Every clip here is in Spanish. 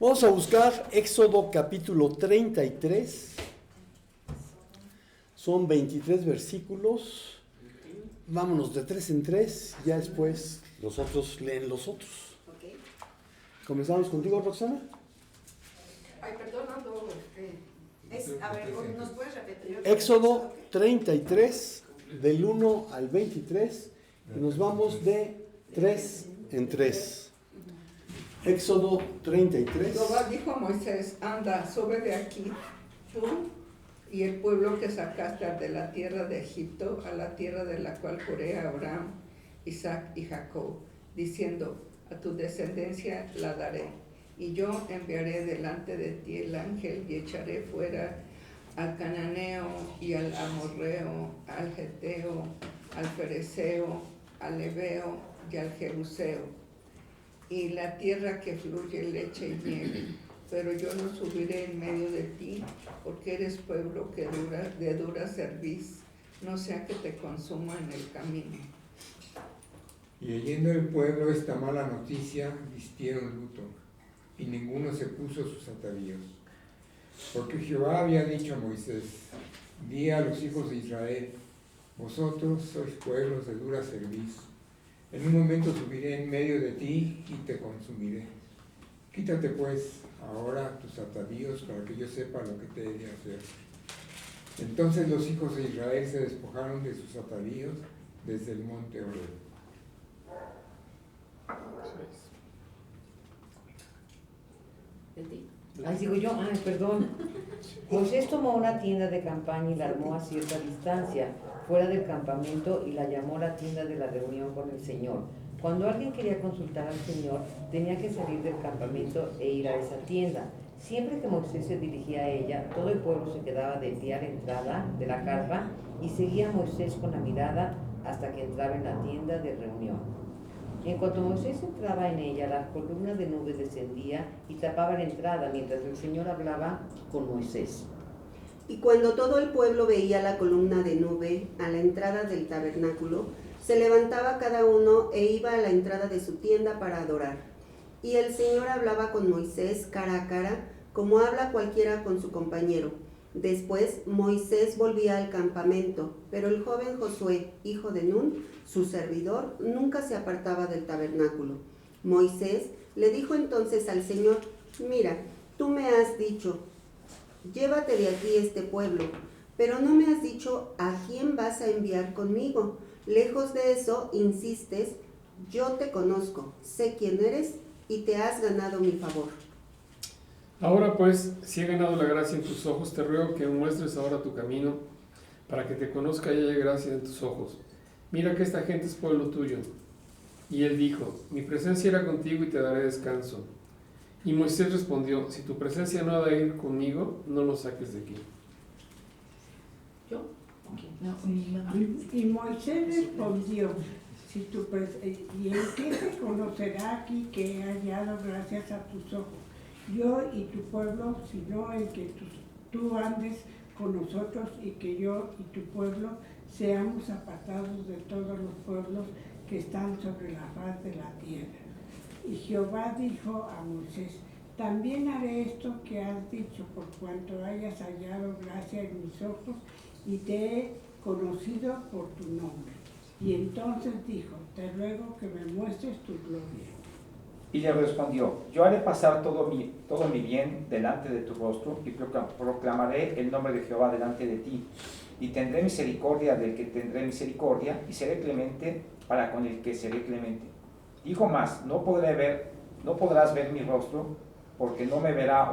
Vamos a buscar Éxodo capítulo 33. Son 23 versículos. Vámonos de 3 en 3. Ya después los otros leen los otros. Okay. ¿Comenzamos contigo, Roxana? Ay, perdón, ando. A ver, ¿nos puedes repetir? Éxodo 33, del 1 al 23. Y nos vamos de 3 en 3. Éxodo 33. Jehová dijo a Moisés: anda, sube de aquí, tú y el pueblo que sacaste de la tierra de Egipto, a la tierra de la cual juré a Abraham, Isaac y Jacob, diciendo: a tu descendencia la daré. Y yo enviaré delante de ti el ángel y echaré fuera al cananeo y al amorreo, al geteo, al fereceo, al heveo y al jebuseo, y la tierra que fluye leche y miel. Pero yo no subiré en medio de ti, porque eres pueblo de dura cerviz, no sea que te consuma en el camino. Y oyendo el pueblo esta mala noticia, vistieron luto, y ninguno se puso sus atavíos. Porque Jehová había dicho a Moisés: di a los hijos de Israel: vosotros sois pueblos de dura cerviz. En un momento subiré en medio de ti y te consumiré. Quítate pues ahora tus atavíos para que yo sepa lo que te he de hacer. Entonces los hijos de Israel se despojaron de sus atavíos desde el monte Horeb. Ahí sigo yo, perdón. Moisés tomó una tienda de campaña y la armó a cierta distancia, fuera del campamento, y la llamó la tienda de la reunión con el Señor. Cuando alguien quería consultar al Señor, tenía que salir del campamento e ir a esa tienda. Siempre que Moisés se dirigía a ella, todo el pueblo se quedaba de pie a la entrada de la carpa y seguía a Moisés con la mirada hasta que entraba en la tienda de reunión. En cuanto Moisés entraba en ella, la columna de nube descendía y tapaba la entrada mientras el Señor hablaba con Moisés. Y cuando todo el pueblo veía la columna de nube a la entrada del tabernáculo, se levantaba cada uno e iba a la entrada de su tienda para adorar. Y el Señor hablaba con Moisés cara a cara, como habla cualquiera con su compañero. Después Moisés volvía al campamento, pero el joven Josué, hijo de Nun, su servidor, nunca se apartaba del tabernáculo. Moisés le dijo entonces al Señor: mira, tú me has dicho: llévate de aquí este pueblo, pero no me has dicho a quién vas a enviar conmigo. Lejos de eso, insistes: yo te conozco, sé quién eres y te has ganado mi favor. Ahora pues, si he ganado la gracia en tus ojos, te ruego que muestres ahora tu camino, para que te conozca y haya gracia en tus ojos. Mira que esta gente es pueblo tuyo. Y él dijo: mi presencia irá contigo y te daré descanso. Y Moisés respondió: si tu presencia no ha de ir conmigo, no lo saques de aquí. ¿Yo? No, Y Moisés respondió: ¿y en qué se conocerá aquí que he hallado gracias a tus ojos, yo y tu pueblo, sino en que tú andes con nosotros y que yo y tu pueblo seamos apartados de todos los pueblos que están sobre la faz de la tierra? Y Jehová dijo a Moisés: también haré esto que has dicho, por cuanto hayas hallado gracia en mis ojos y te he conocido por tu nombre. Y entonces dijo: te ruego que me muestres tu gloria. Y le respondió: yo haré pasar todo mi bien delante de tu rostro, y proclamaré el nombre de Jehová delante de ti. Y tendré misericordia del que tendré misericordia, y seré clemente para con el que seré clemente. Dijo más: no podrás ver mi rostro, porque no me verá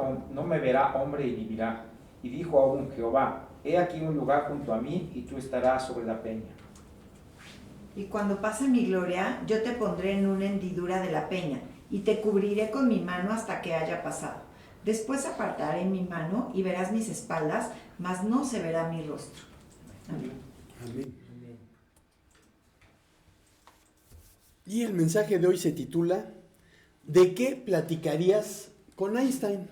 hombre y vivirá. Y dijo aún Jehová: he aquí un lugar junto a mí, y tú estarás sobre la peña. Y cuando pase mi gloria, yo te pondré en una hendidura de la peña, y te cubriré con mi mano hasta que haya pasado. Después apartaré mi mano y verás mis espaldas, mas no se verá mi rostro. Amén. Amén. Y el mensaje de hoy se titula: ¿de qué platicarías con Einstein?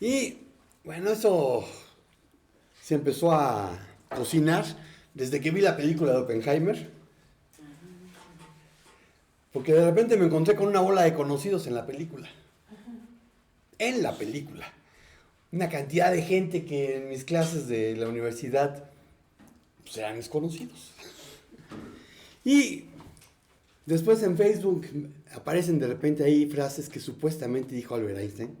Y bueno, eso se empezó a cocinar desde que vi la película de Oppenheimer. Porque de repente me encontré con una bola de conocidos en la película. En la película. Una cantidad de gente que en mis clases de la universidad pues, eran desconocidos. Y después en Facebook aparecen de repente ahí frases que supuestamente dijo Albert Einstein.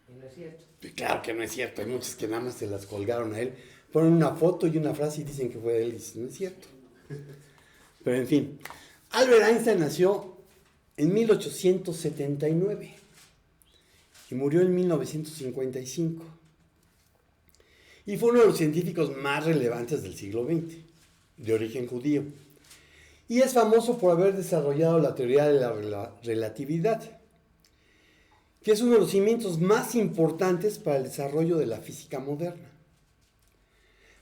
Y no es cierto. Y claro que no es cierto, hay muchas que nada más se las colgaron a él. Ponen una foto y una frase y dicen que fue de él y dicen, no es cierto. Pero en fin, Albert Einstein nació en 1879 y murió en 1955. Y fue uno de los científicos más relevantes del siglo XX, de origen judío. Y es famoso por haber desarrollado la teoría de la relatividad, que es uno de los cimientos más importantes para el desarrollo de la física moderna.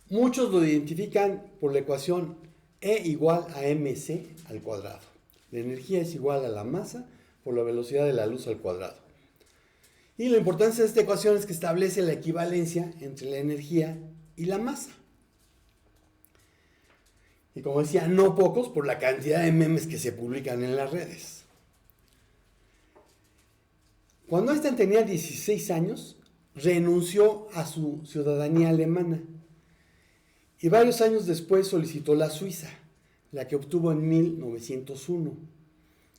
Muchos lo identifican por la ecuación E igual a mc al cuadrado. La energía es igual a la masa por la velocidad de la luz al cuadrado. Y la importancia de esta ecuación es que establece la equivalencia entre la energía y la masa. Y como decía, no pocos por la cantidad de memes que se publican en las redes. Cuando Einstein tenía 16 años, renunció a su ciudadanía alemana y varios años después solicitó la suiza, la que obtuvo en 1901.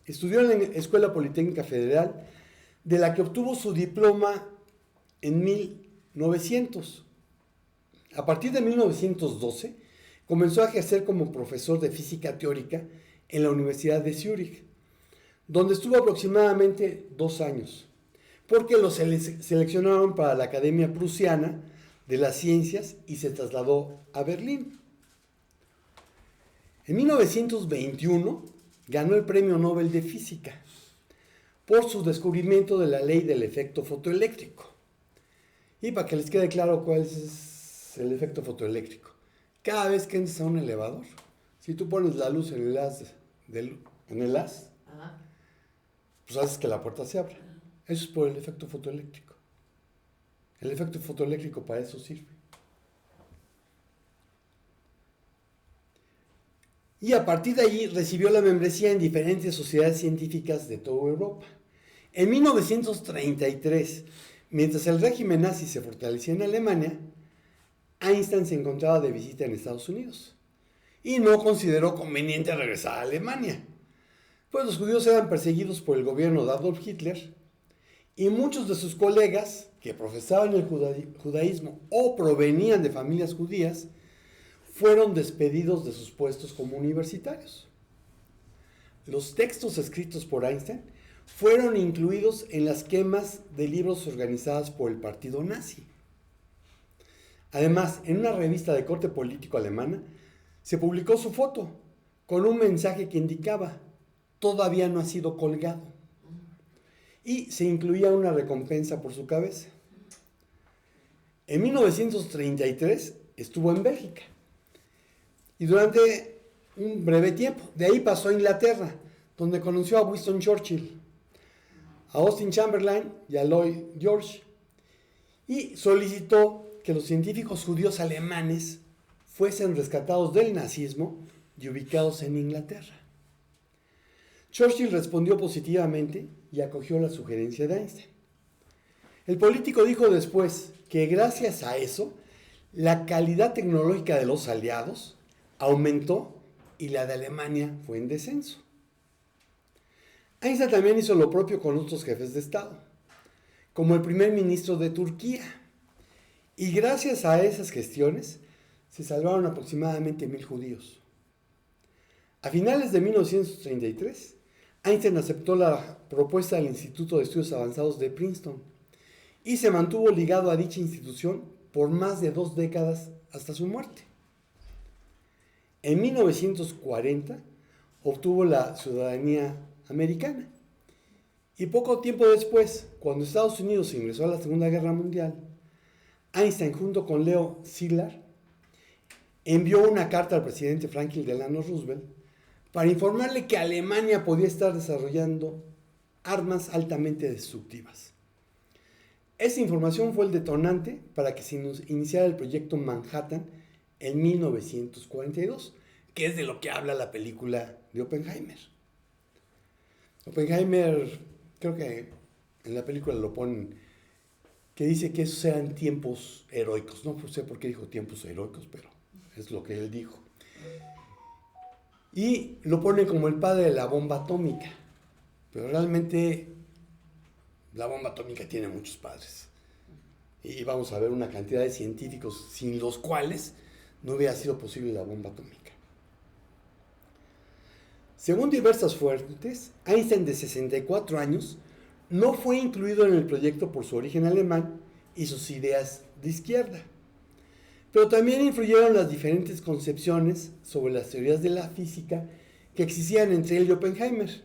Estudió en la Escuela Politécnica Federal, de la que obtuvo su diploma en 1900. A partir de 1912, comenzó a ejercer como profesor de física teórica en la Universidad de Zúrich, donde estuvo aproximadamente 2 años, porque lo seleccionaron para la Academia Prusiana de las Ciencias y se trasladó a Berlín. En 1921 ganó el Premio Nobel de Física por su descubrimiento de la ley del efecto fotoeléctrico. Y para que les quede claro cuál es el efecto fotoeléctrico, cada vez que entres a un elevador, si tú pones la luz en el haz, pues haces que la puerta se abra. Eso es por el efecto fotoeléctrico. El efecto fotoeléctrico para eso sirve. Y a partir de allí recibió la membresía en diferentes sociedades científicas de toda Europa. En 1933, mientras el régimen nazi se fortalecía en Alemania, Einstein se encontraba de visita en Estados Unidos y no consideró conveniente regresar a Alemania, pues los judíos eran perseguidos por el gobierno de Adolf Hitler y muchos de sus colegas que profesaban el judaísmo o provenían de familias judías fueron despedidos de sus puestos como universitarios. Los textos escritos por Einstein fueron incluidos en las quemas de libros organizadas por el partido nazi. Además, en una revista de corte político alemana, se publicó su foto con un mensaje que indicaba: todavía no ha sido colgado. Y se incluía una recompensa por su cabeza. En 1933 estuvo en Bélgica. Y durante un breve tiempo, de ahí pasó a Inglaterra, donde conoció a Winston Churchill, a Austin Chamberlain y a Lloyd George. Y solicitó que los científicos judíos alemanes fuesen rescatados del nazismo y ubicados en Inglaterra. Churchill respondió positivamente y acogió la sugerencia de Einstein. El político dijo después que gracias a eso, la calidad tecnológica de los aliados aumentó y la de Alemania fue en descenso. Einstein también hizo lo propio con otros jefes de Estado, como el primer ministro de Turquía. Y gracias a esas gestiones se salvaron aproximadamente 1,000 judíos. A finales de 1933, Einstein aceptó la propuesta del Instituto de Estudios Avanzados de Princeton y se mantuvo ligado a dicha institución por más de 2 décadas hasta su muerte. En 1940 obtuvo la ciudadanía americana y poco tiempo después, cuando Estados Unidos ingresó a la Segunda Guerra Mundial, Einstein junto con Leo Szilard envió una carta al presidente Franklin Delano Roosevelt para informarle que Alemania podía estar desarrollando armas altamente destructivas. Esa información fue el detonante para que se iniciara el proyecto Manhattan en 1942, que es de lo que habla la película de Oppenheimer. Oppenheimer, creo que en la película lo ponen, que dice que esos eran tiempos heroicos. No sé por qué dijo tiempos heroicos, pero es lo que él dijo. Y lo ponen como el padre de la bomba atómica. Pero realmente la bomba atómica tiene muchos padres. Y vamos a ver una cantidad de científicos sin los cuales no hubiera sido posible la bomba atómica. Según diversas fuentes, Einstein, de 64 años, no fue incluido en el proyecto por su origen alemán y sus ideas de izquierda. Pero también influyeron las diferentes concepciones sobre las teorías de la física que existían entre él y Oppenheimer.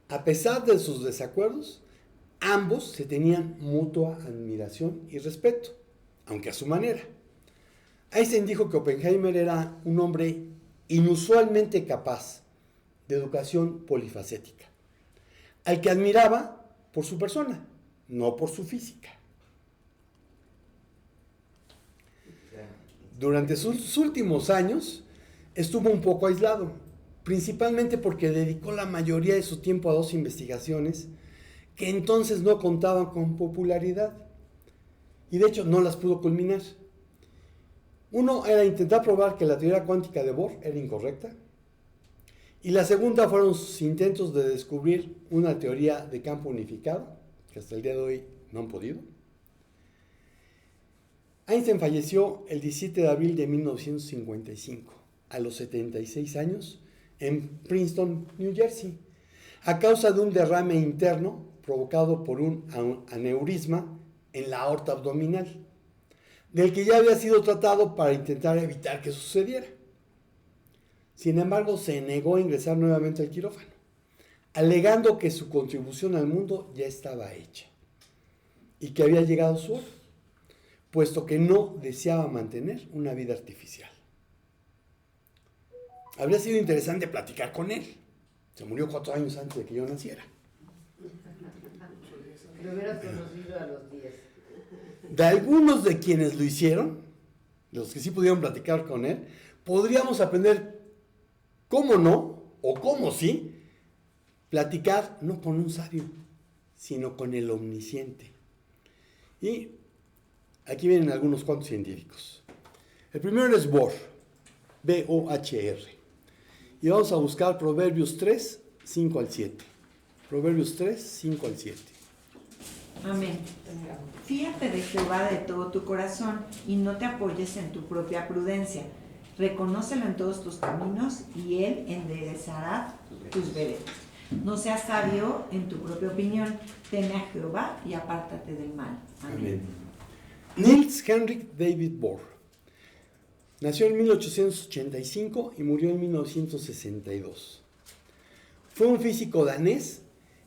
A pesar de sus desacuerdos, ambos se tenían mutua admiración y respeto, aunque a su manera. Einstein dijo que Oppenheimer era un hombre inusualmente capaz, de educación polifacética, al que admiraba por su persona, no por su física. Durante sus últimos años estuvo un poco aislado, principalmente porque dedicó la mayoría de su tiempo a dos investigaciones que entonces no contaban con popularidad y de hecho no las pudo culminar. Uno era intentar probar que la teoría cuántica de Bohr era incorrecta y la segunda fueron sus intentos de descubrir una teoría de campo unificado, que hasta el día de hoy no han podido. Einstein falleció el 17 de abril de 1955, a los 76 años, en Princeton, New Jersey, a causa de un derrame interno provocado por un aneurisma en la aorta abdominal, del que ya había sido tratado para intentar evitar que sucediera. Sin embargo, se negó a ingresar nuevamente al quirófano, alegando que su contribución al mundo ya estaba hecha y que había llegado su hora, puesto que no deseaba mantener una vida artificial. Habría sido interesante platicar con él. Se murió 4 años antes de que yo naciera. Lo hubieras conocido a los 10. De algunos de quienes lo hicieron, los que sí pudieron platicar con él, podríamos aprender cómo no, o cómo sí, platicar no con un sabio, sino con el omnisciente. Y aquí vienen algunos cuantos científicos. El primero es Bohr, B-O-H-R. Y vamos a buscar Proverbios 3, 5 al 7. Proverbios 3, 5 al 7. Amén. Fíate de Jehová de todo tu corazón y no te apoyes en tu propia prudencia. Reconócelo en todos tus caminos y Él enderezará tus veredas. No seas sabio en tu propia opinión. Teme a Jehová y apártate del mal. Amén. Niels Henrik David Bohr nació en 1885 y murió en 1962. Fue un físico danés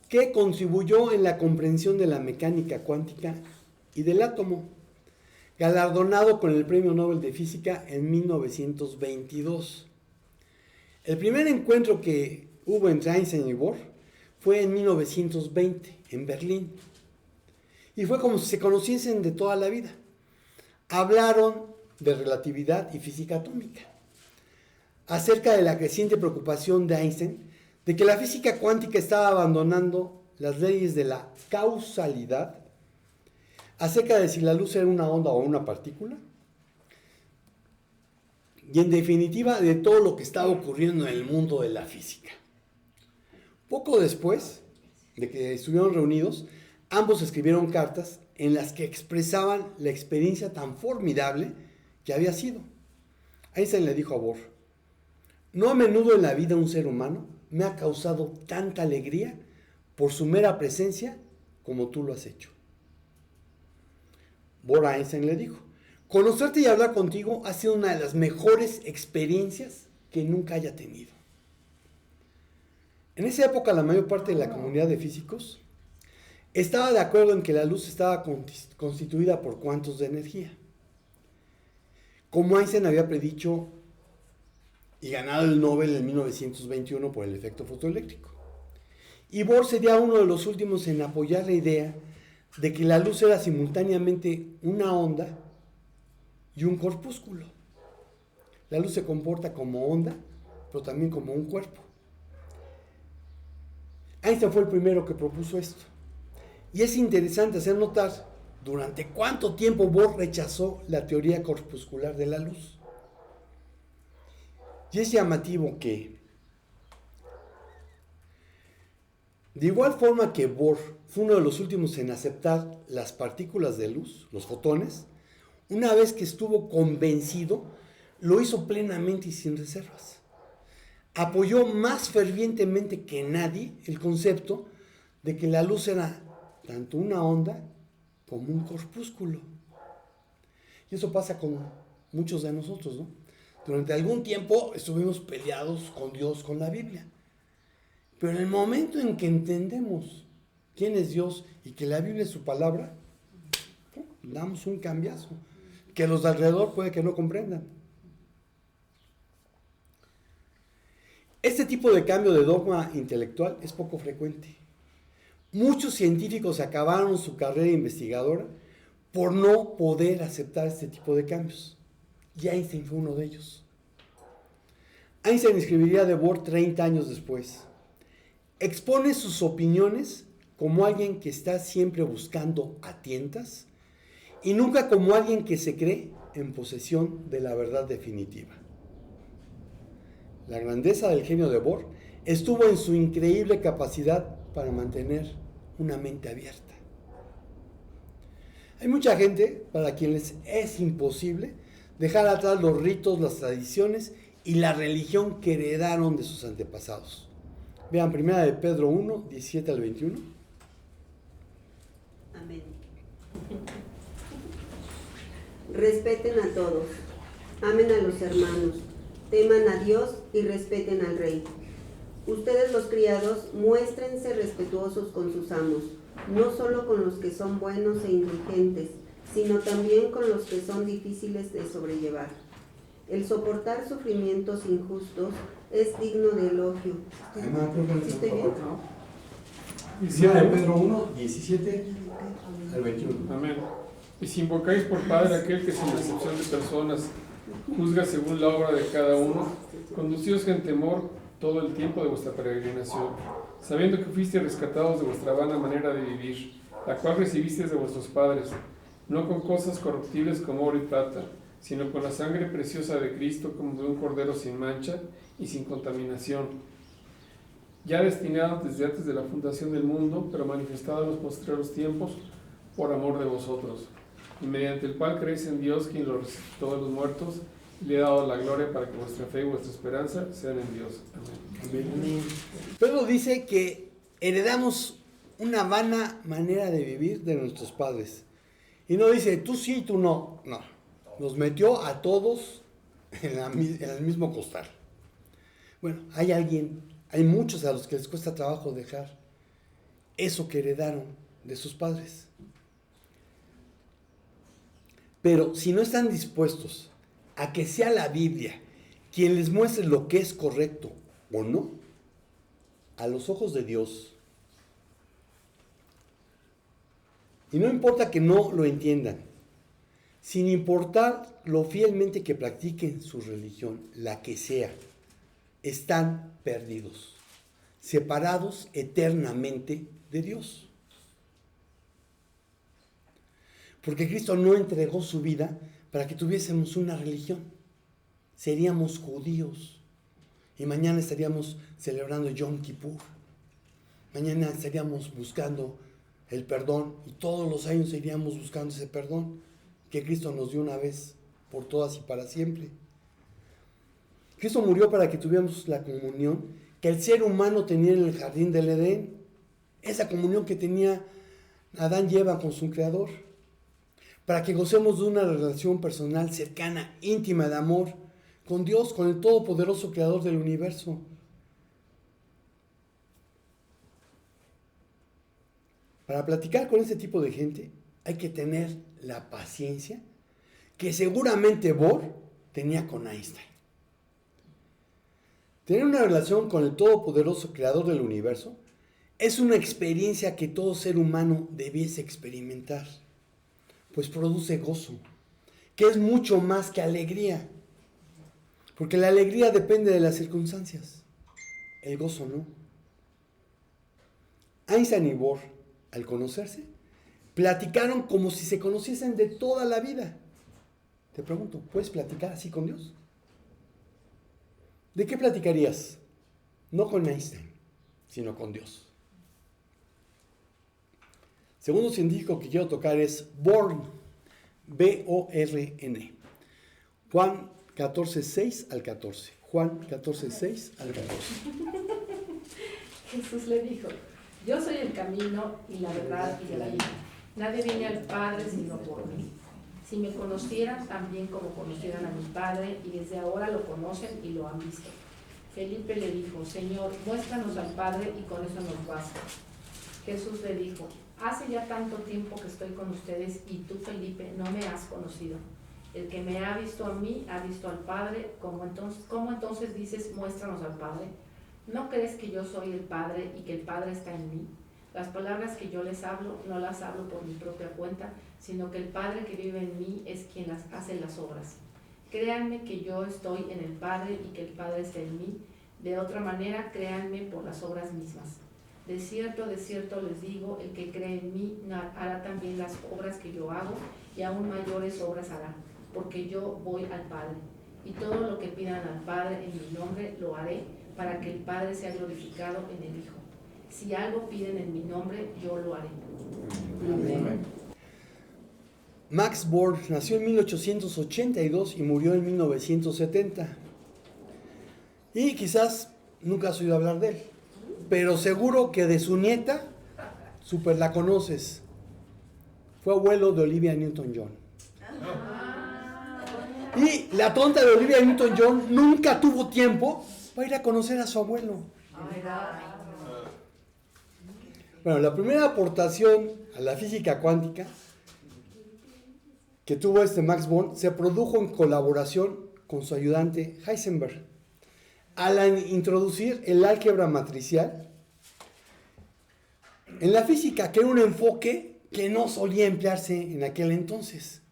que contribuyó en la comprensión de la mecánica cuántica y del átomo, galardonado con el Premio Nobel de Física en 1922. El primer encuentro que hubo entre Einstein y Bohr fue en 1920, en Berlín. Y fue como si se conociesen de toda la vida. Hablaron de relatividad y física atómica, acerca de la creciente preocupación de Einstein de que la física cuántica estaba abandonando las leyes de la causalidad, acerca de si la luz era una onda o una partícula, y en definitiva de todo lo que estaba ocurriendo en el mundo de la física. Poco después de que estuvieron reunidos, ambos escribieron cartas en las que expresaban la experiencia tan formidable que había sido. Einstein le dijo a Bohr: no a menudo en la vida un ser humano me ha causado tanta alegría por su mera presencia como tú lo has hecho. Bohr a Einstein le dijo: conocerte y hablar contigo ha sido una de las mejores experiencias que nunca haya tenido. En esa época la mayor parte de la comunidad de físicos estaba de acuerdo en que la luz estaba constituida por cuantos de energía, como Einstein había predicho y ganado el Nobel en 1921 por el efecto fotoeléctrico. Y Bohr sería uno de los últimos en apoyar la idea de que la luz era simultáneamente una onda y un corpúsculo. La luz se comporta como onda, pero también como un cuerpo. Einstein fue el primero que propuso esto. Y es interesante hacer notar durante cuánto tiempo Bohr rechazó la teoría corpuscular de la luz. Y es llamativo que, de igual forma que Bohr fue uno de los últimos en aceptar las partículas de luz, los fotones, una vez que estuvo convencido, lo hizo plenamente y sin reservas. Apoyó más fervientemente que nadie el concepto de que la luz era tanto una onda como un corpúsculo. Y eso pasa con muchos de nosotros, ¿no? Durante algún tiempo estuvimos peleados con Dios, con la Biblia. Pero en el momento en que entendemos quién es Dios y que la Biblia es su palabra, damos un cambiazo que los de alrededor puede que no comprendan. Este tipo de cambio de dogma intelectual es poco frecuente. Muchos científicos acabaron su carrera investigadora por no poder aceptar este tipo de cambios. Y Einstein fue uno de ellos. Einstein escribiría de Bohr 30 años después. Expone sus opiniones como alguien que está siempre buscando a tientas y nunca como alguien que se cree en posesión de la verdad definitiva. La grandeza del genio de Bohr estuvo en su increíble capacidad para mantener una mente abierta. Hay mucha gente para quienes es imposible dejar atrás los ritos, las tradiciones y la religión que heredaron de sus antepasados. Vean 1 de Pedro 1, 17 al 21. Amén. Respeten a todos, amen a los hermanos, teman a Dios y respeten al Rey. Ustedes los criados, muéstrense respetuosos con sus amos, no solo con los que son buenos e indulgentes, sino también con los que son difíciles de sobrellevar. El soportar sufrimientos injustos es digno de elogio. ¿Sí estoy bien? 1 de Pedro 1, 17 al 21. Amén. Y si invocáis por Padre aquel que sin excepción de personas juzga según la obra de cada uno, conducíos en temor todo el tiempo de vuestra peregrinación, sabiendo que fuisteis rescatados de vuestra vana manera de vivir, la cual recibisteis de vuestros padres, no con cosas corruptibles como oro y plata, sino con la sangre preciosa de Cristo, como de un cordero sin mancha y sin contaminación, ya destinado desde antes de la fundación del mundo, pero manifestado en los postreros tiempos por amor de vosotros, y mediante el cual creéis en Dios, quien lo resucitó de los muertos, y le ha dado la gloria para que vuestra fe y vuestra esperanza sean en Dios. Amén. Amén. Pedro dice que heredamos una vana manera de vivir de nuestros padres. Y no dice, tú sí y tú no. No. Nos metió a todos en el mismo costal. Bueno, hay muchos a los que les cuesta trabajo dejar eso que heredaron de sus padres. Pero si no están dispuestos a que sea la Biblia quien les muestre lo que es correcto o no, a los ojos de Dios, y no importa que no lo entiendan, sin importar lo fielmente que practiquen su religión, la que sea, están perdidos, separados eternamente de Dios. Porque Cristo no entregó su vida para que tuviésemos una religión. Seríamos judíos. Y mañana estaríamos celebrando Yom Kippur. Mañana estaríamos buscando el perdón. Y todos los años iríamos buscando ese perdón que Cristo nos dio una vez por todas y para siempre. Cristo murió para que tuviéramos la comunión que el ser humano tenía en el jardín del Edén. Esa comunión que tenía Adán y Eva con su Creador. Para que gocemos de una relación personal cercana, íntima de amor con Dios, con el todopoderoso Creador del universo. Para platicar con este tipo de gente hay que tener la paciencia que seguramente Bohr tenía con Einstein. Tener una relación con el todopoderoso Creador del universo es una experiencia que todo ser humano debiese experimentar. Pues produce gozo, que es mucho más que alegría, porque la alegría depende de las circunstancias, el gozo no. Einstein y Bohr, al conocerse, platicaron como si se conociesen de toda la vida. Te pregunto, ¿puedes platicar así con Dios? ¿De qué platicarías? No con Einstein, sino con Dios. Segundo científico que quiero tocar es Born, B-O-R-N. Juan 14:6 al 14. Juan 14:6 al 14. Jesús le dijo: yo soy el camino y la verdad y la vida. Nadie viene al Padre sino por mí. Si me conocieran también como conocieran a mi Padre, y desde ahora lo conocen y lo han visto. Felipe le dijo: Señor, muéstranos al Padre y con eso nos basta. Jesús le dijo: hace ya tanto tiempo que estoy con ustedes y tú, Felipe, no me has conocido. El que me ha visto a mí ha visto al Padre. ¿Cómo entonces dices, muéstranos al Padre? ¿No crees que yo soy el Padre y que el Padre está en mí? Las palabras que yo les hablo, no las hablo por mi propia cuenta, sino que el Padre que vive en mí es quien hace las obras. Créanme que yo estoy en el Padre y que el Padre está en mí. De otra manera, créanme por las obras mismas. De cierto les digo, el que cree en mí hará también las obras que yo hago, y aún mayores obras hará, porque yo voy al Padre. Y todo lo que pidan al Padre en mi nombre lo haré, para que el Padre sea glorificado en el Hijo. Si algo piden en mi nombre, yo lo haré. Amén. Max Born nació en 1882 y murió en 1970. Y quizás nunca has oído hablar de él, pero seguro que de su nieta, súper la conoces. Fue abuelo de Olivia Newton-John. Y la tonta de Olivia Newton-John nunca tuvo tiempo para ir a conocer a su abuelo. Bueno, la primera aportación a la física cuántica que tuvo Max Born se produjo en colaboración con su ayudante Heisenberg, al introducir el álgebra matricial en la física, que era un enfoque que no solía emplearse en aquel entonces.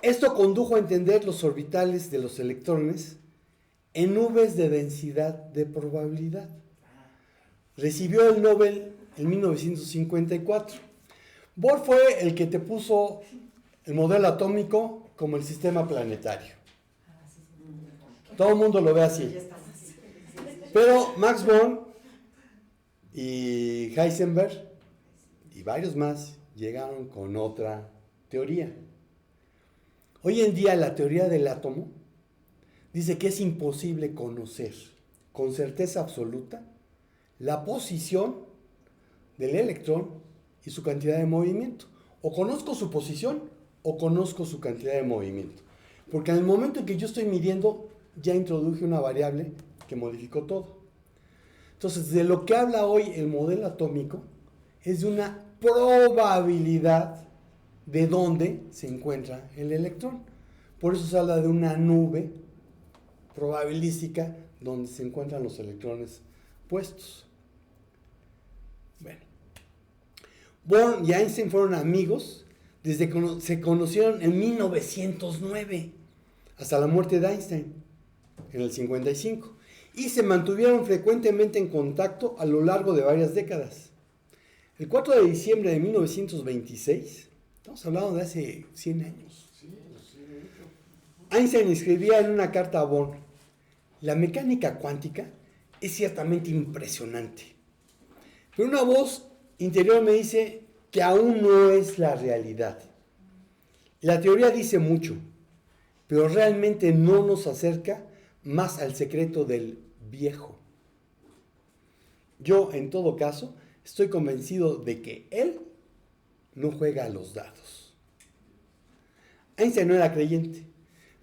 Esto condujo a entender los orbitales de los electrones en nubes de densidad de probabilidad. Recibió el Nobel en 1954. Bohr fue el que te puso el modelo atómico como el sistema planetario. Todo el mundo lo ve así. Pero Max Born y Heisenberg y varios más llegaron con otra teoría. Hoy en día la teoría del átomo dice que es imposible conocer con certeza absoluta la posición del electrón y su cantidad de movimiento. O conozco su posición o conozco su cantidad de movimiento. Porque en el momento en que yo estoy midiendo, ya introduje una variable que modificó todo. Entonces, de lo que habla hoy el modelo atómico es de una probabilidad de dónde se encuentra el electrón. Por eso se habla de una nube probabilística donde se encuentran los electrones puestos. Bueno, Born y Einstein fueron amigos desde que se conocieron en 1909 hasta la muerte de Einstein en el 55, y se mantuvieron frecuentemente en contacto a lo largo de varias décadas. El 4 de diciembre de 1926, estamos hablando de hace 100 años, Einstein escribía en una carta a Born: la mecánica cuántica es ciertamente impresionante, pero una voz interior me dice que aún no es la realidad. La teoría dice mucho, pero realmente no nos acerca más al secreto del viejo. Yo, en todo caso, estoy convencido de que él no juega a los dados. Einstein no era creyente,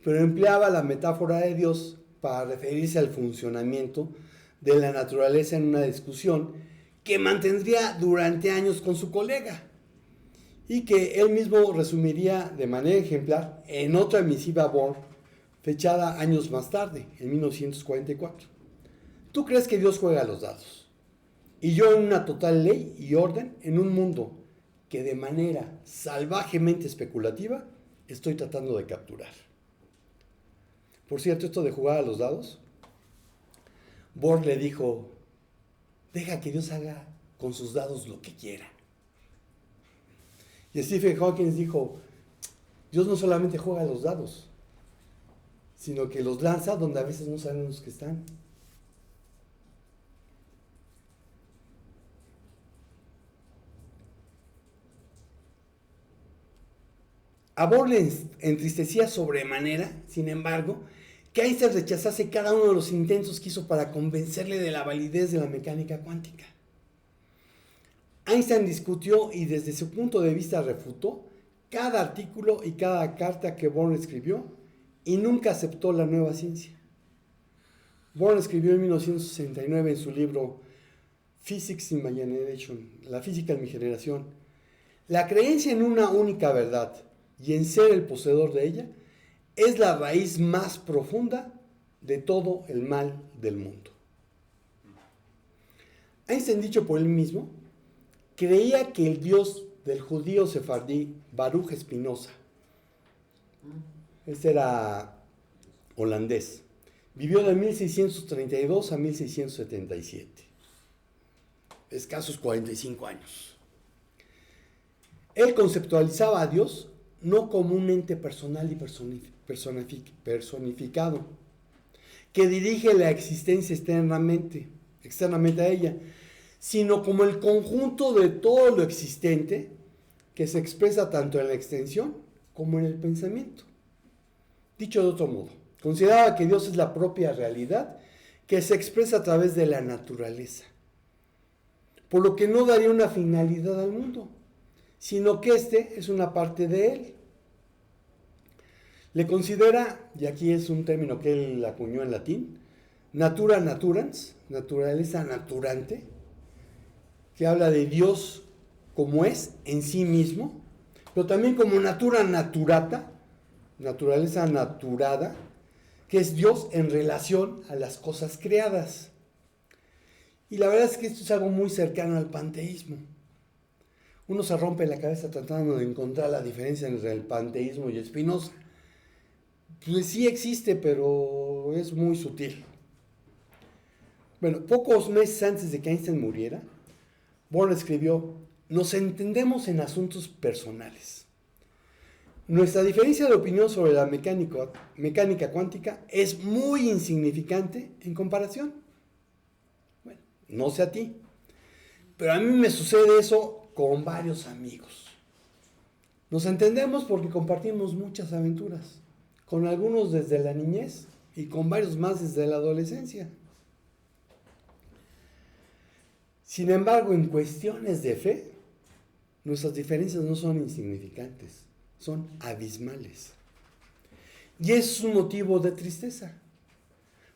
pero empleaba la metáfora de Dios para referirse al funcionamiento de la naturaleza en una discusión que mantendría durante años con su colega y que él mismo resumiría de manera ejemplar en otra misiva a Born, fechada años más tarde, en 1944. Tú crees que Dios juega a los dados, y yo en una total ley y orden en un mundo que de manera salvajemente especulativa estoy tratando de capturar. Por cierto, esto de jugar a los dados, Born le dijo: deja que Dios haga con sus dados lo que quiera. Y Stephen Hawking dijo, Dios no solamente juega los dados, sino que los lanza donde a veces no sabemos que están. A Bohr le entristecía sobremanera, sin embargo, que Einstein rechazase cada uno de los intentos que hizo para convencerle de la validez de la mecánica cuántica. Einstein discutió y desde su punto de vista refutó cada artículo y cada carta que Bohr escribió y nunca aceptó la nueva ciencia. Bohr escribió en 1969 en su libro Physics in My Generation, La física en mi generación, la creencia en una única verdad y en ser el poseedor de ella es la raíz más profunda de todo el mal del mundo. Einstein, dicho por él mismo, creía que el Dios del judío sefardí Baruch Spinoza, este era holandés, vivió de 1632 a 1677, escasos 45 años. Él conceptualizaba a Dios no como un ente personal y personificado, que dirige la existencia externamente a ella, sino como el conjunto de todo lo existente que se expresa tanto en la extensión como en el pensamiento. Dicho de otro modo, consideraba que Dios es la propia realidad que se expresa a través de la naturaleza, por lo que no daría una finalidad al mundo, sino que éste es una parte de él. Le considera, y aquí es un término que él acuñó en latín, natura naturans, naturaleza naturante, que habla de Dios como es en sí mismo, pero también como natura naturata, naturaleza naturada, que es Dios en relación a las cosas creadas. Y la verdad es que esto es algo muy cercano al panteísmo. Uno se rompe la cabeza tratando de encontrar la diferencia entre el panteísmo y Spinoza. Pues sí existe, pero es muy sutil. Bueno, pocos meses antes de que Einstein muriera, Bohr escribió: nos entendemos en asuntos personales. Nuestra diferencia de opinión sobre la mecánica cuántica es muy insignificante en comparación. Bueno, no sé a ti, pero a mí me sucede eso con varios amigos. Nos entendemos porque compartimos muchas aventuras, con algunos desde la niñez y con varios más desde la adolescencia. Sin embargo, en cuestiones de fe, nuestras diferencias no son insignificantes, son abismales. Y es un motivo de tristeza,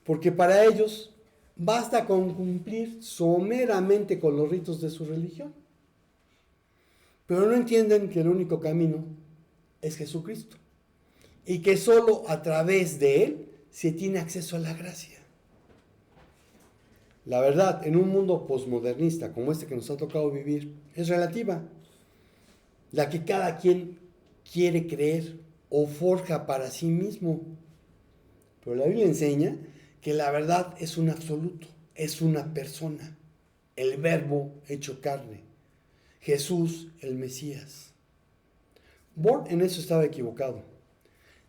porque para ellos basta con cumplir someramente con los ritos de su religión. Pero no entienden que el único camino es Jesucristo, y que solo a través de Él se tiene acceso a la gracia. La verdad, en un mundo posmodernista como este que nos ha tocado vivir, es relativa, la que cada quien quiere creer o forja para sí mismo. Pero la Biblia enseña que la verdad es un absoluto, es una persona, el Verbo hecho carne, Jesús el Mesías. Bohr en eso estaba equivocado.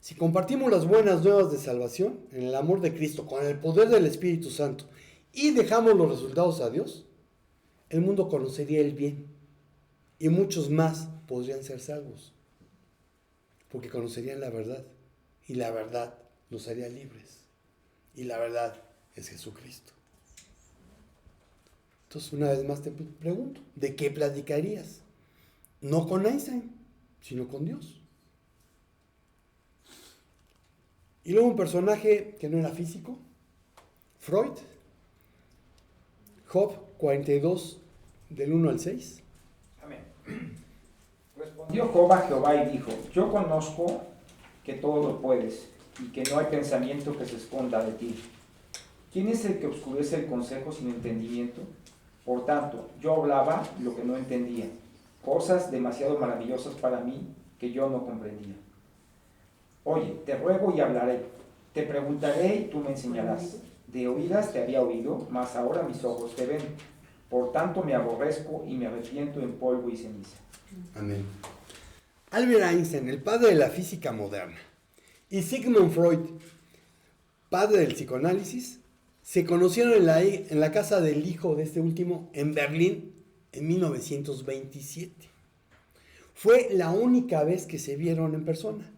Si compartimos las buenas nuevas de salvación en el amor de Cristo con el poder del Espíritu Santo y dejamos los resultados a Dios, el mundo conocería el bien y muchos más podrían ser salvos, porque conocerían la verdad y la verdad los haría libres y la verdad es Jesucristo. Entonces, una vez más te pregunto, ¿de qué platicarías? No con Einstein, sino con Dios. Y luego un personaje que no era físico, Freud, Job 42, del 1 al 6. Amén. Respondió Job a Jehová y dijo: yo conozco que todo lo puedes y que no hay pensamiento que se esconda de ti. ¿Quién es el que oscurece el consejo sin entendimiento? Por tanto, yo hablaba lo que no entendía, cosas demasiado maravillosas para mí que yo no comprendía. Oye, te ruego y hablaré, te preguntaré y tú me enseñarás. De oídas te había oído, mas ahora mis ojos te ven. Por tanto me aborrezco y me arrepiento en polvo y ceniza. Amén. Albert Einstein, el padre de la física moderna, y Sigmund Freud, padre del psicoanálisis, se conocieron en la casa del hijo de este último en Berlín en 1927. Fue la única vez que se vieron en persona,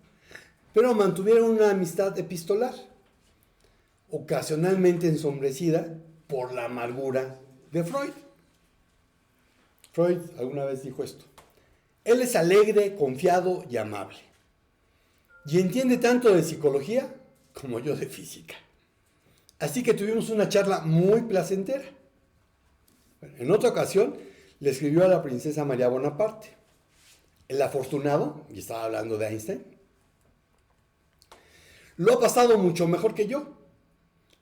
pero mantuvieron una amistad epistolar, ocasionalmente ensombrecida por la amargura de Freud. Freud alguna vez dijo esto: él es alegre, confiado y amable, y entiende tanto de psicología como yo de física. Así que tuvimos una charla muy placentera. En otra ocasión le escribió a la princesa María Bonaparte: el afortunado, y estaba hablando de Einstein, lo ha pasado mucho mejor que yo.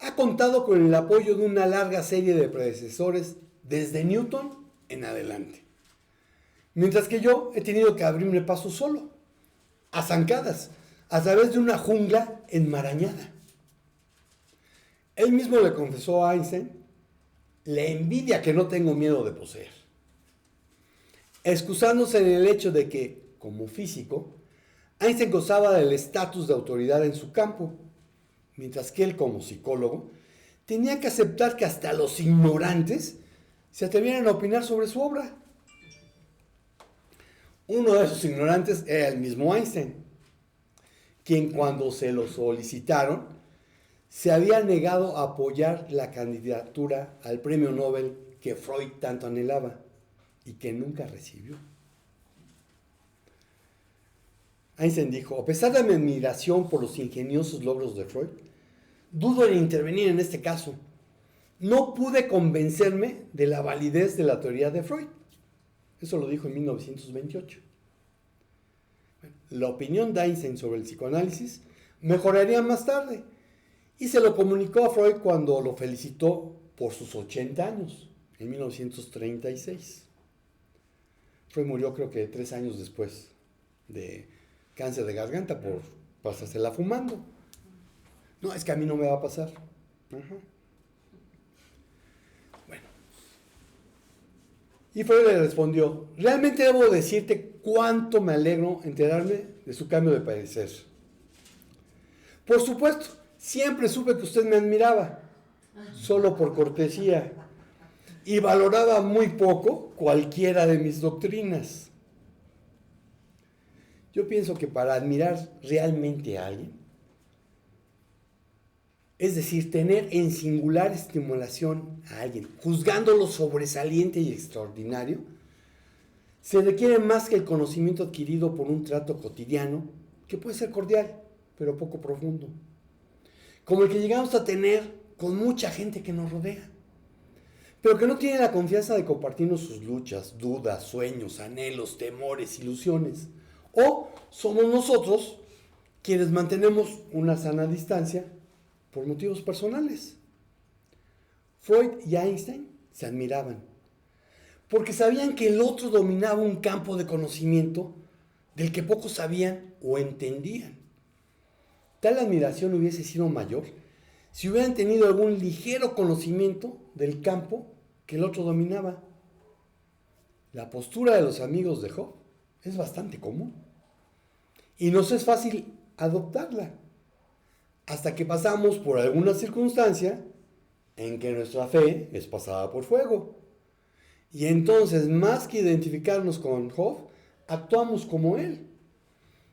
Ha contado con el apoyo de una larga serie de predecesores desde Newton en adelante. Mientras que yo he tenido que abrirme paso solo, a zancadas, a través de una jungla enmarañada. Él mismo le confesó a Einstein la envidia que no tengo miedo de poseer, excusándose en el hecho de que, como físico, Einstein gozaba del estatus de autoridad en su campo, mientras que él, como psicólogo, tenía que aceptar que hasta los ignorantes se atrevieran a opinar sobre su obra. Uno de esos ignorantes era el mismo Einstein, quien cuando se lo solicitaron, se había negado a apoyar la candidatura al premio Nobel que Freud tanto anhelaba y que nunca recibió. Einstein dijo: a pesar de mi admiración por los ingeniosos logros de Freud, dudo en intervenir en este caso. No pude convencerme de la validez de la teoría de Freud. Eso lo dijo en 1928. La opinión de Einstein sobre el psicoanálisis mejoraría más tarde, y se lo comunicó a Freud cuando lo felicitó por sus 80 años, en 1936. Freud murió, creo que 3 años después, de cáncer de garganta por pasársela fumando. No, es que a mí no me va a pasar. Ajá. Bueno. Y Freud le respondió: realmente debo decirte cuánto me alegro enterarme de su cambio de parecer. Por supuesto, siempre supe que usted me admiraba, solo por cortesía, y valoraba muy poco cualquiera de mis doctrinas. Yo pienso que para admirar realmente a alguien, es decir, tener en singular estimulación a alguien, juzgándolo sobresaliente y extraordinario, se requiere más que el conocimiento adquirido por un trato cotidiano, que puede ser cordial, pero poco profundo, como el que llegamos a tener con mucha gente que nos rodea, pero que no tiene la confianza de compartirnos sus luchas, dudas, sueños, anhelos, temores, ilusiones. O somos nosotros quienes mantenemos una sana distancia por motivos personales. Freud y Einstein se admiraban, porque sabían que el otro dominaba un campo de conocimiento del que pocos sabían o entendían. Tal admiración hubiese sido mayor si hubieran tenido algún ligero conocimiento del campo que el otro dominaba. La postura de los amigos de Job es bastante común y nos es fácil adoptarla hasta que pasamos por alguna circunstancia en que nuestra fe es pasada por fuego. Y entonces, más que identificarnos con Job, actuamos como él,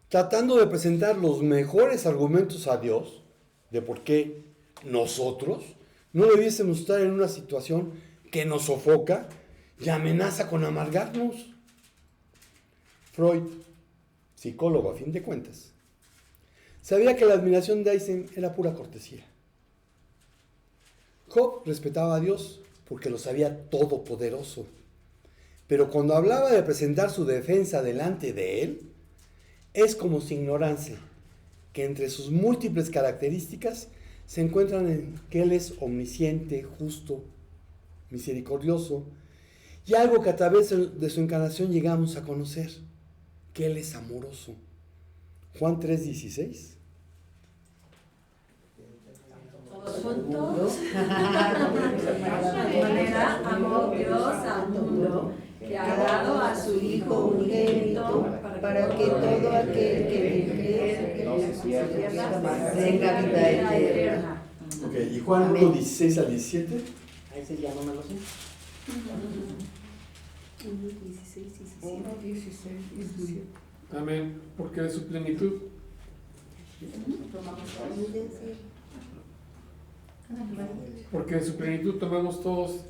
tratando de presentar los mejores argumentos a Dios de por qué nosotros no debiésemos estar en una situación que nos sofoca y amenaza con amargarnos. Freud, psicólogo a fin de cuentas, sabía que la admiración de Einstein era pura cortesía. Job respetaba a Dios porque lo sabía todopoderoso, pero cuando hablaba de presentar su defensa delante de él, es como si ignorase que entre sus múltiples características se encuentran en que él es omnisciente, justo, misericordioso, y algo que a través de su encarnación llegamos a conocer, que él es amoroso. Juan 3:16. Todos juntos. De manera amó Dios al mundo, que ha dado a su Hijo unigénito, para que todo aquel que le cree No se pierda, tenga vida eterna. Ok, y Juan 1, 16 al 17. Ahí se llama, no lo sé. 16, 17. 1, 16, 17. Amén. Porque de su plenitud, porque de su plenitud tomamos todos,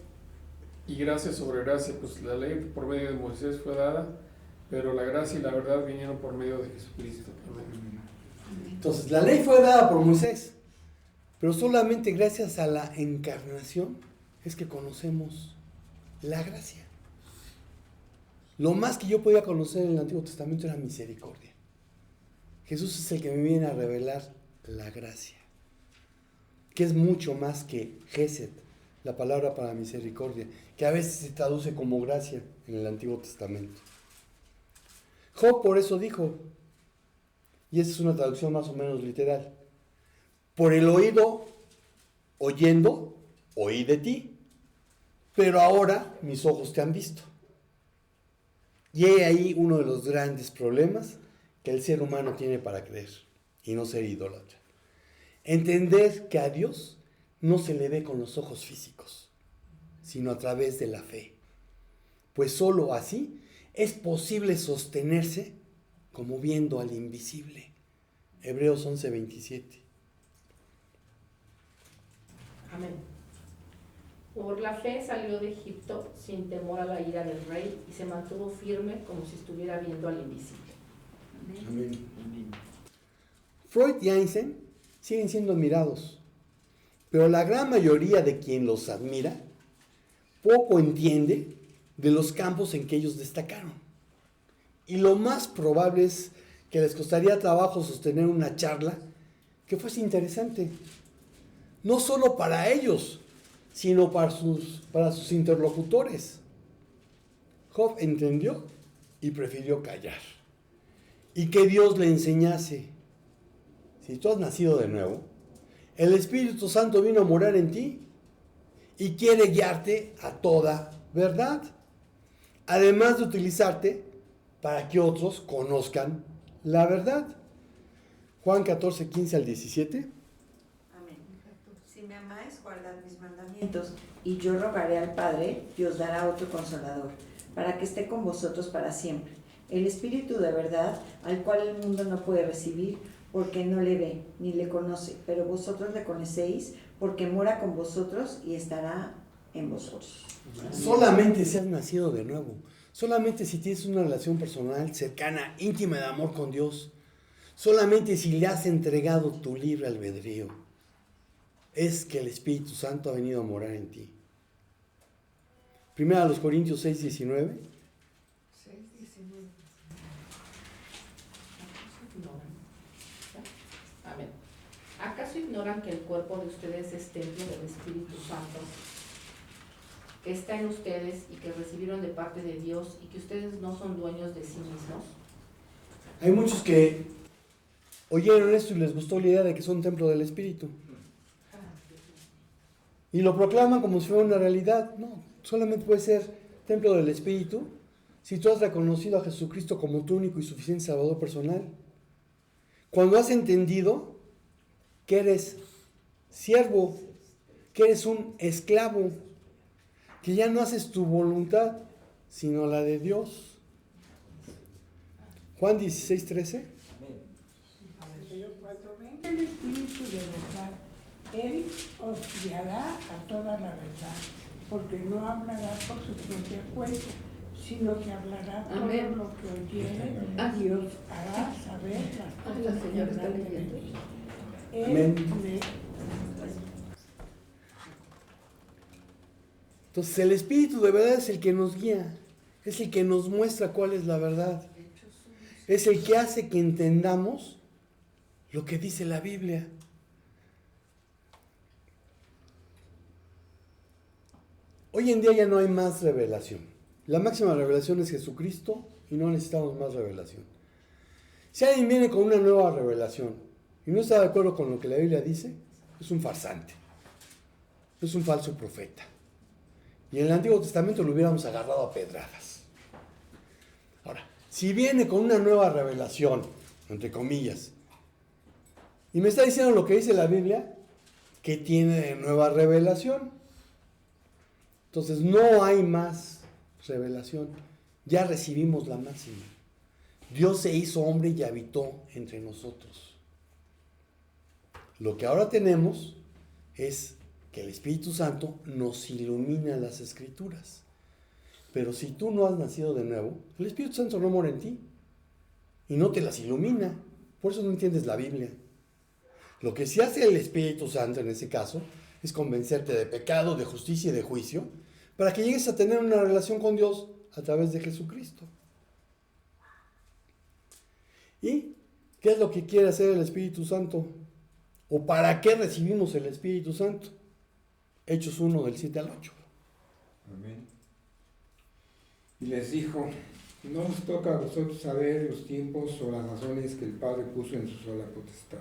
y gracia sobre gracia, pues la ley por medio de Moisés fue dada, pero la gracia y la verdad vinieron por medio de Jesucristo. Amén. Entonces, la ley fue dada por Moisés, pero solamente gracias a la encarnación es que conocemos la gracia. Lo más que yo podía conocer en el Antiguo Testamento era misericordia. Jesús es el que me viene a revelar la gracia, que es mucho más que Gesed, la palabra para misericordia, que a veces se traduce como gracia en el Antiguo Testamento. Job por eso dijo, y esa es una traducción más o menos literal: por el oído, oyendo, oí de ti, pero ahora mis ojos te han visto. Y he ahí uno de los grandes problemas que el ser humano tiene para creer y no ser idólatra. Entender que a Dios no se le ve con los ojos físicos, sino a través de la fe. Pues sólo así es posible sostenerse como viendo al invisible. Hebreos 11:27. Amén. Por la fe salió de Egipto sin temor a la ira del rey y se mantuvo firme como si estuviera viendo al invisible. Amén. Freud y Einstein siguen siendo admirados, pero la gran mayoría de quien los admira poco entiende de los campos en que ellos destacaron. Y lo más probable es que les costaría trabajo sostener una charla que fuese interesante, no solo para ellos, sino para sus interlocutores. Job entendió y prefirió callar. Y que Dios le enseñase: si tú has nacido de nuevo, el Espíritu Santo vino a morar en ti y quiere guiarte a toda verdad, además de utilizarte para que otros conozcan la verdad. Juan 14, 15 al 17. Amén. Si me amáis, guardad mis mandamientos, y yo rogaré al Padre, y os dará otro consolador, para que esté con vosotros para siempre. El Espíritu de verdad, al cual el mundo no puede recibir, porque no le ve, ni le conoce, pero vosotros le conocéis, porque mora con vosotros y estará en vosotros. Solamente si has nacido de nuevo, solamente si tienes una relación personal, cercana, íntima de amor con Dios, solamente si le has entregado tu libre albedrío, es que el Espíritu Santo ha venido a morar en ti. Primera a los Corintios 6, 19. Amén. ¿Acaso ignoran que el cuerpo de ustedes es templo del Espíritu Santo, que está en ustedes y que recibieron de parte de Dios, y que ustedes no son dueños de sí mismos? Hay muchos que oyeron esto y les gustó la idea de que son templo del Espíritu. Y lo proclaman como si fuera una realidad. No, solamente puede ser templo del Espíritu si tú has reconocido a Jesucristo como tu único y suficiente Salvador personal. Cuando has entendido que eres siervo, que eres un esclavo, que ya no haces tu voluntad, sino la de Dios. Juan 16, 13. Cuando venga el Espíritu de verdad, Él os guiará a toda la verdad, porque no hablará por su propia cuenta, sino que hablará todo Amén. lo que oyere y os hará saber las cosas que habrán de venir. Amén. Entonces el Espíritu de verdad es el que nos guía, es el que nos muestra cuál es la verdad, es el que hace que entendamos lo que dice la Biblia. Hoy en día ya no hay más revelación. La máxima revelación es Jesucristo y no necesitamos más revelación. Si alguien viene con una nueva revelación y no está de acuerdo con lo que la Biblia dice, es un farsante. es un falso profeta. Y en el Antiguo Testamento lo hubiéramos agarrado a pedradas. Ahora, si viene con una nueva revelación, entre comillas, y me está diciendo lo que dice la Biblia, ¿qué tiene de nueva revelación? Entonces no hay más revelación. Ya recibimos la máxima. Dios se hizo hombre y habitó entre nosotros. Lo que ahora tenemos es que el Espíritu Santo nos ilumina las Escrituras. Pero si tú no has nacido de nuevo, el Espíritu Santo no mora en ti y no te las ilumina. Por eso no entiendes la Biblia. Lo que sí hace el Espíritu Santo en ese caso es convencerte de pecado, de justicia y de juicio para que llegues a tener una relación con Dios a través de Jesucristo. ¿Y qué es lo que quiere hacer el Espíritu Santo? ¿O para qué recibimos el Espíritu Santo? Hechos 1 del 7 al 8. Amén. Y les dijo, no os toca a vosotros saber los tiempos o las razones que el Padre puso en su sola potestad,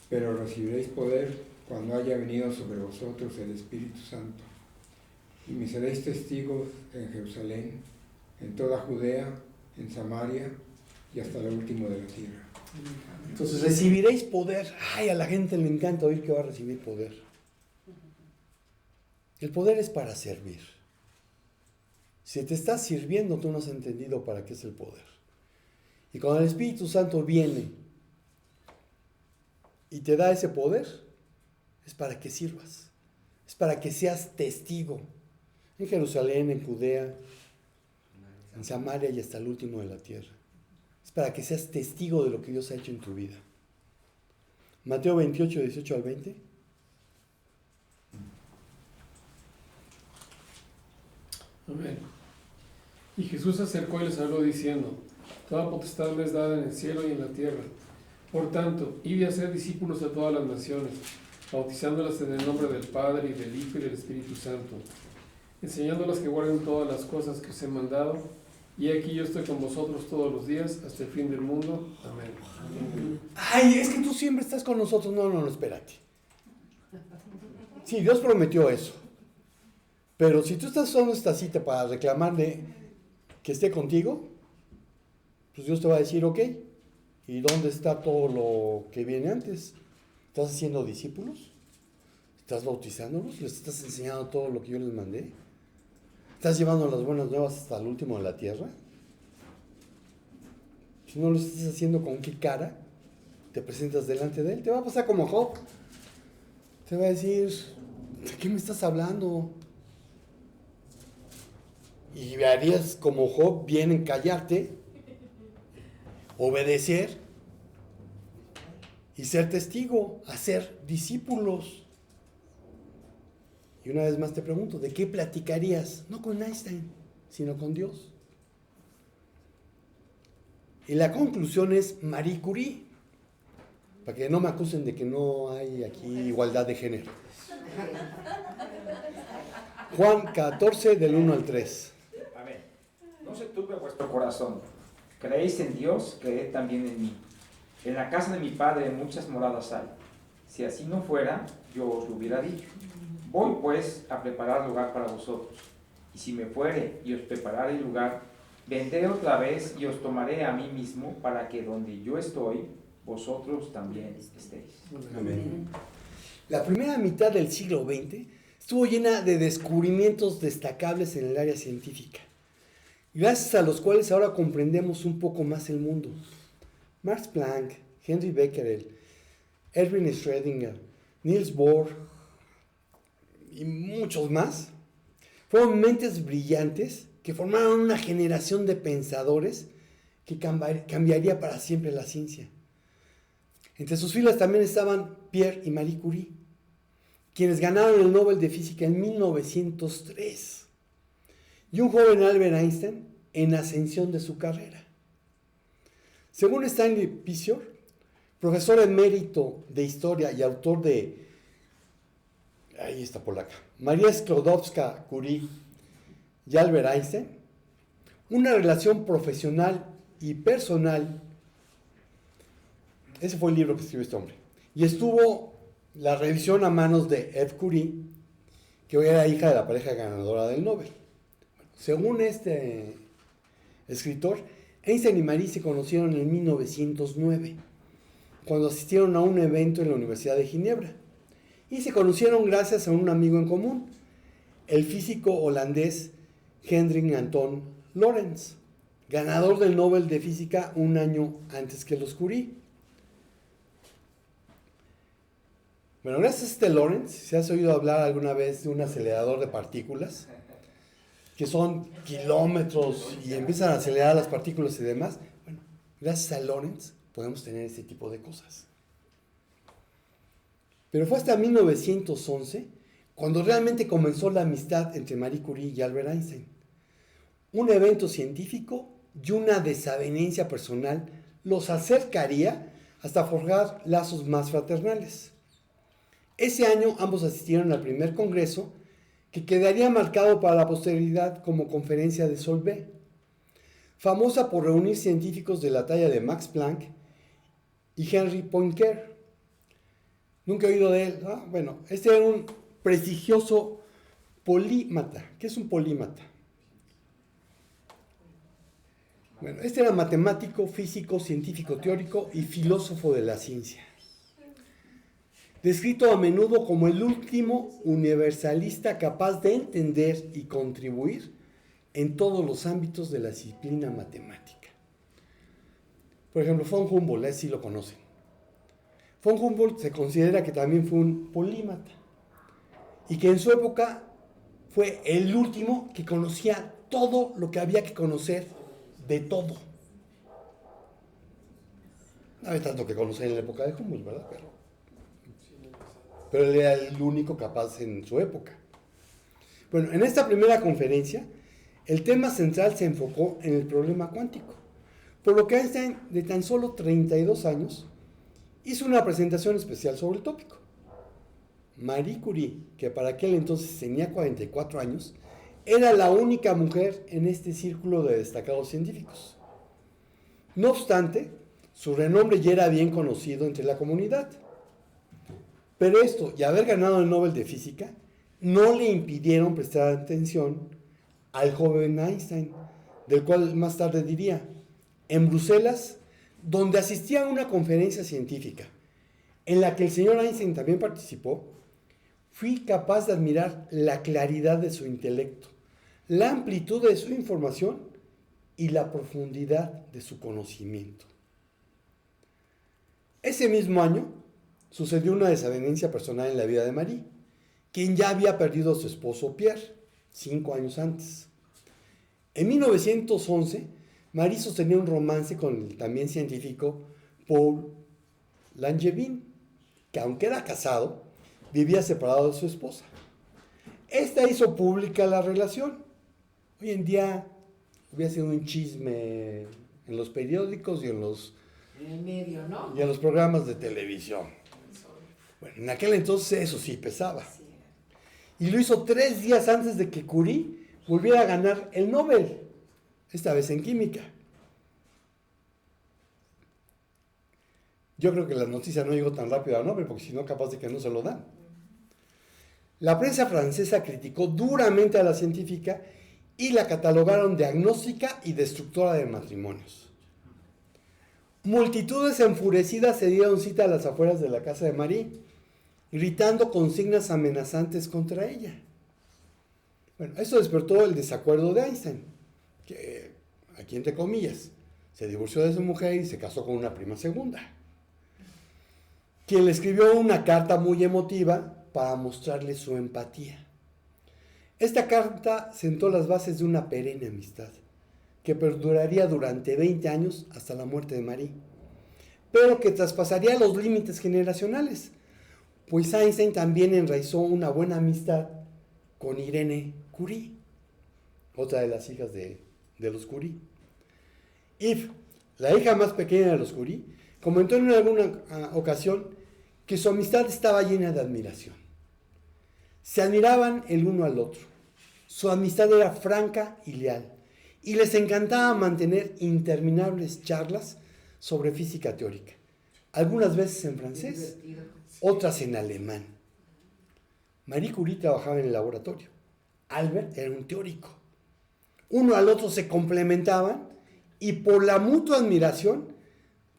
pero recibiréis poder cuando haya venido sobre vosotros el Espíritu Santo, y me seréis testigos en Jerusalén, en toda Judea, en Samaria y hasta lo último de la tierra. Entonces recibiréis poder. Ay, a la gente le encanta oír que va a recibir poder. El poder es para servir. Si te estás sirviendo, tú no has entendido para qué es el poder. Y cuando el Espíritu Santo viene y te da ese poder, es para que sirvas. Es para que seas testigo. En Jerusalén, en Judea, en Samaria y hasta el último de la tierra. Es para que seas testigo de lo que Dios ha hecho en tu vida. Mateo 28, 18 al 20. Amén. Y Jesús se acercó y les habló diciendo, toda potestad me es dada en el cielo y en la tierra. Por tanto, id y haced discípulos de todas las naciones, bautizándolas en el nombre del Padre y del Hijo y del Espíritu Santo, enseñándolas que guarden todas las cosas que os he mandado, y aquí yo estoy con vosotros todos los días hasta el fin del mundo. Amén. Ay, es que tú siempre estás con nosotros. No, espérate. Sí, Dios prometió eso. Pero si tú estás usando esta cita para reclamarle que esté contigo, pues Dios te va a decir, ok, ¿y dónde está todo lo que viene antes? ¿Estás haciendo discípulos? ¿Estás bautizándolos? ¿Les estás enseñando todo lo que yo les mandé? ¿Estás llevando las buenas nuevas hasta el último de la tierra? Si no lo estás haciendo, ¿con qué cara te presentas delante de Él? Te va a pasar como Job. Te va a decir, ¿de qué me estás hablando? Y harías como Job, bien en callarte, obedecer y ser testigo, hacer discípulos. Y una vez más te pregunto, ¿de qué platicarías? No con Einstein, sino con Dios. Y la conclusión es Marie Curie, para que no me acusen de que no hay aquí igualdad de género. Juan 14, del 1 al 3. Amén. No se turbe vuestro corazón. Creéis en Dios, creed también en mí. En la casa de mi Padre muchas moradas hay. Si así no fuera, yo os lo hubiera dicho. Voy pues a preparar lugar para vosotros. Y si me fuere y os preparare el lugar, vendré otra vez y os tomaré a mí mismo, para que donde yo estoy, vosotros también estéis. Amén. La primera mitad del siglo XX estuvo llena de descubrimientos destacables en el área científica, gracias a los cuales ahora comprendemos un poco más el mundo. Max Planck, Henry Becquerel, Erwin Schrödinger, Niels Bohr y muchos más fueron mentes brillantes que formaron una generación de pensadores que cambiaría para siempre la ciencia. Entre sus filas también estaban Pierre y Marie Curie, quienes ganaron el Nobel de Física en 1903, y un joven Albert Einstein en ascensión de su carrera. Según Stanley Pisor, profesor emérito de historia y autor de María Sklodowska-Curie y Albert Einstein, una relación profesional y personal, ese fue el libro que escribió este hombre, y estuvo la revisión a manos de Eve Curie, que hoy era hija de la pareja ganadora del Nobel. Según este escritor, Einstein y Marie se conocieron en 1909, cuando asistieron a un evento en la Universidad de Ginebra. Y se conocieron gracias a un amigo en común, el físico holandés Hendrik Anton Lorentz, ganador del Nobel de Física un año antes que los Curie. Bueno, gracias a este Lorentz, si has oído hablar alguna vez de un acelerador de partículas, que son kilómetros y empiezan a acelerar las partículas y demás, bueno, gracias a Lorentz podemos tener ese tipo de cosas. Pero fue hasta 1911 cuando realmente comenzó la amistad entre Marie Curie y Albert Einstein. Un evento científico y una desavenencia personal los acercaría hasta forjar lazos más fraternales. Ese año ambos asistieron al primer congreso que quedaría marcado para la posteridad como conferencia de Solvay, famosa por reunir científicos de la talla de Max Planck y Henry Poincaré. Nunca he oído de él. Bueno, este era un prestigioso polímata. ¿Qué es un polímata? Bueno, este era matemático, físico, científico teórico y filósofo de la ciencia. Descrito a menudo como el último universalista capaz de entender y contribuir en todos los ámbitos de la disciplina matemática. Por ejemplo, von Humboldt, sí lo conocen. Von Humboldt se considera que también fue un polímata y que en su época fue el último que conocía todo lo que había que conocer de todo. No había tanto que conocer en la época de Humboldt, ¿verdad? Pero él era el único capaz en su época. Bueno, en esta primera conferencia, el tema central se enfocó en el problema cuántico, por lo que Einstein, de tan solo 32 años, hizo una presentación especial sobre el tópico. Marie Curie, que para aquel entonces tenía 44 años, era la única mujer en este círculo de destacados científicos. No obstante, su renombre ya era bien conocido entre la comunidad. Pero esto y haber ganado el Nobel de Física no le impidieron prestar atención al joven Einstein, del cual más tarde diría: en Bruselas, donde asistía a una conferencia científica en la que el señor Einstein también participó, fui capaz de admirar la claridad de su intelecto, la amplitud de su información y la profundidad de su conocimiento. Ese mismo año sucedió una desavenencia personal en la vida de Marie, quien ya había perdido a su esposo Pierre 5 años antes. En 1911, Marie sostenía un romance con el también científico Paul Langevin, que aunque era casado, vivía separado de su esposa. Esta hizo pública la relación. Hoy en día hubiera sido un chisme en los periódicos y en el medio, ¿no? Y en los programas de televisión. Bueno, en aquel entonces eso sí pesaba. Y lo hizo 3 días antes de que Curie volviera a ganar el Nobel, esta vez en química. Yo creo que la noticia no llegó tan rápido al Nobel, porque si no, capaz de que no se lo dan. La prensa francesa criticó duramente a la científica y la catalogaron de agnóstica y destructora de matrimonios. Multitudes enfurecidas se dieron cita a las afueras de la casa de Marie, gritando consignas amenazantes contra ella. Bueno, esto despertó el desacuerdo de Einstein, que, aquí entre comillas, se divorció de su mujer y se casó con una prima segunda, quien le escribió una carta muy emotiva para mostrarle su empatía. Esta carta sentó las bases de una perenne amistad, que perduraría durante 20 años hasta la muerte de Marie, pero que traspasaría los límites generacionales, pues Einstein también enraizó una buena amistad con Irene Curie, otra de las hijas de los Curie. Eve, la hija más pequeña de los Curie, comentó en alguna ocasión que su amistad estaba llena de admiración. Se admiraban el uno al otro. Su amistad era franca y leal, y les encantaba mantener interminables charlas sobre física teórica, algunas veces en francés otras en alemán. Marie Curie trabajaba en el laboratorio. Albert era un teórico. Uno al otro se complementaban y por la mutua admiración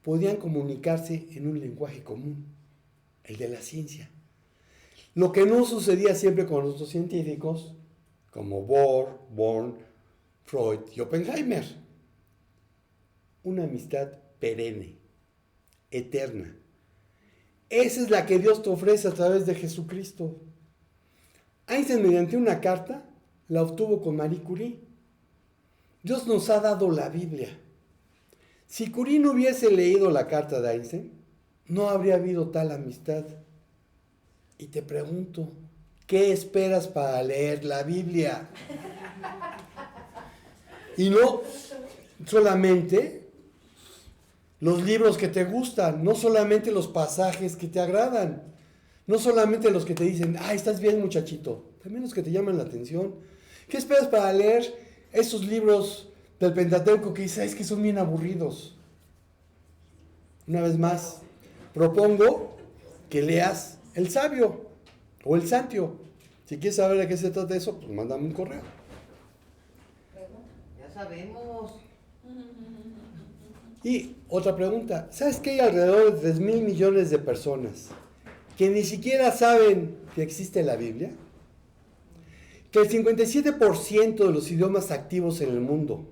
podían comunicarse en un lenguaje común, el de la ciencia. Lo que no sucedía siempre con otros científicos, como Bohr, Born, Freud y Oppenheimer. Una amistad perenne, eterna. Esa es la que Dios te ofrece a través de Jesucristo. Einstein, mediante una carta, la obtuvo con Marie Curie. Dios nos ha dado la Biblia. Si Curie no hubiese leído la carta de Einstein, no habría habido tal amistad. Y te pregunto, ¿qué esperas para leer la Biblia? Y no solamente los libros que te gustan, no solamente los pasajes que te agradan, no solamente los que te dicen, ay, estás bien muchachito, también los que te llaman la atención. ¿Qué esperas para leer esos libros del Pentateuco que dices, es que son bien aburridos? Una vez más, propongo que leas El Sabio o El Santio. Si quieres saber de qué se trata eso, pues mándame un correo. Ya sabemos. Y otra pregunta, ¿sabes que hay alrededor de 3,000 millones de personas que ni siquiera saben que existe la Biblia? Que el 57% de los idiomas activos en el mundo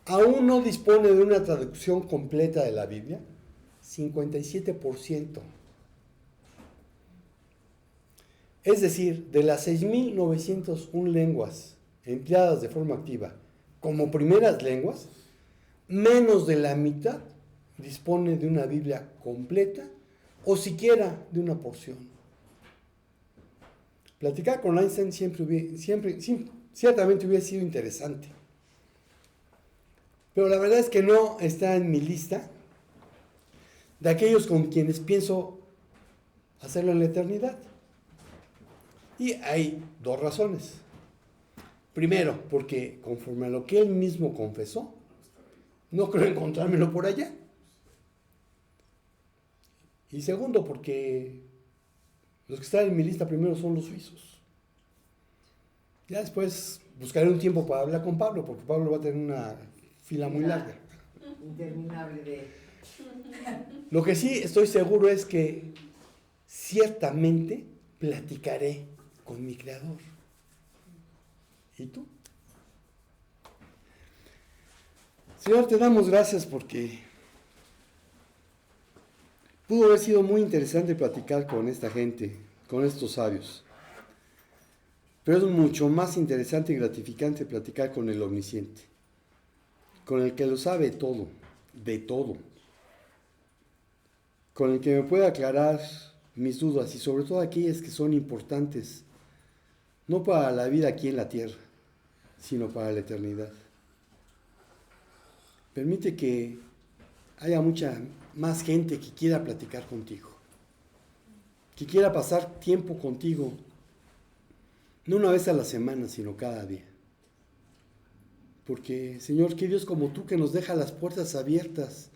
aún no dispone de una traducción completa de la Biblia. 57%. Es decir, de las 6,901 lenguas empleadas de forma activa como primeras lenguas, menos de la mitad dispone de una Biblia completa o siquiera de una porción. Platicar con Einstein ciertamente hubiera sido interesante. Pero la verdad es que no está en mi lista de aquellos con quienes pienso hacerlo en la eternidad. Y hay dos razones. Primero, porque conforme a lo que él mismo confesó, no creo encontrármelo por allá. Y segundo, porque los que están en mi lista primero son los suizos. Ya después buscaré un tiempo para hablar con Pablo, porque Pablo va a tener una fila muy larga. Interminable de... Lo que sí estoy seguro es que ciertamente platicaré con mi Creador. ¿Y tú? Señor, te damos gracias porque pudo haber sido muy interesante platicar con esta gente, con estos sabios. Pero es mucho más interesante y gratificante platicar con el omnisciente, con el que lo sabe todo, de todo, con el que me puede aclarar mis dudas y sobre todo aquellas que son importantes, no para la vida aquí en la tierra, sino para la eternidad. Permite que haya mucha más gente que quiera platicar contigo, que quiera pasar tiempo contigo, no una vez a la semana, sino cada día. Porque, Señor, que Dios como tú que nos deja las puertas abiertas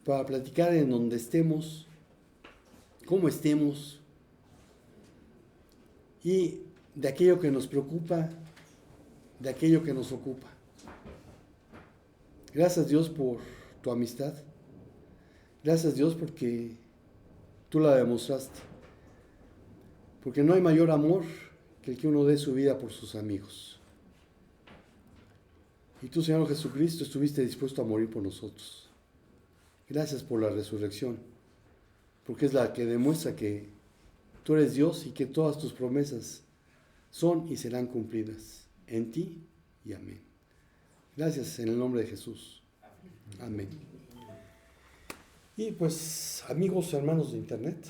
para platicar en donde estemos, cómo estemos, y de aquello que nos preocupa, de aquello que nos ocupa. Gracias, Dios, por tu amistad. Gracias, Dios, porque tú la demostraste. Porque no hay mayor amor que el que uno dé su vida por sus amigos. Y tú, Señor Jesucristo, estuviste dispuesto a morir por nosotros. Gracias por la resurrección, porque es la que demuestra que tú eres Dios y que todas tus promesas son y serán cumplidas en ti y amén. Gracias en el nombre de Jesús. Amén. Y pues, amigos, hermanos de internet,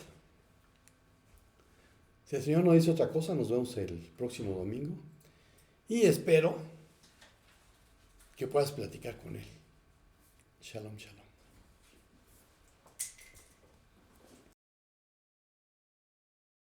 si el Señor no dice otra cosa, nos vemos el próximo domingo y espero que puedas platicar con Él. Shalom, shalom.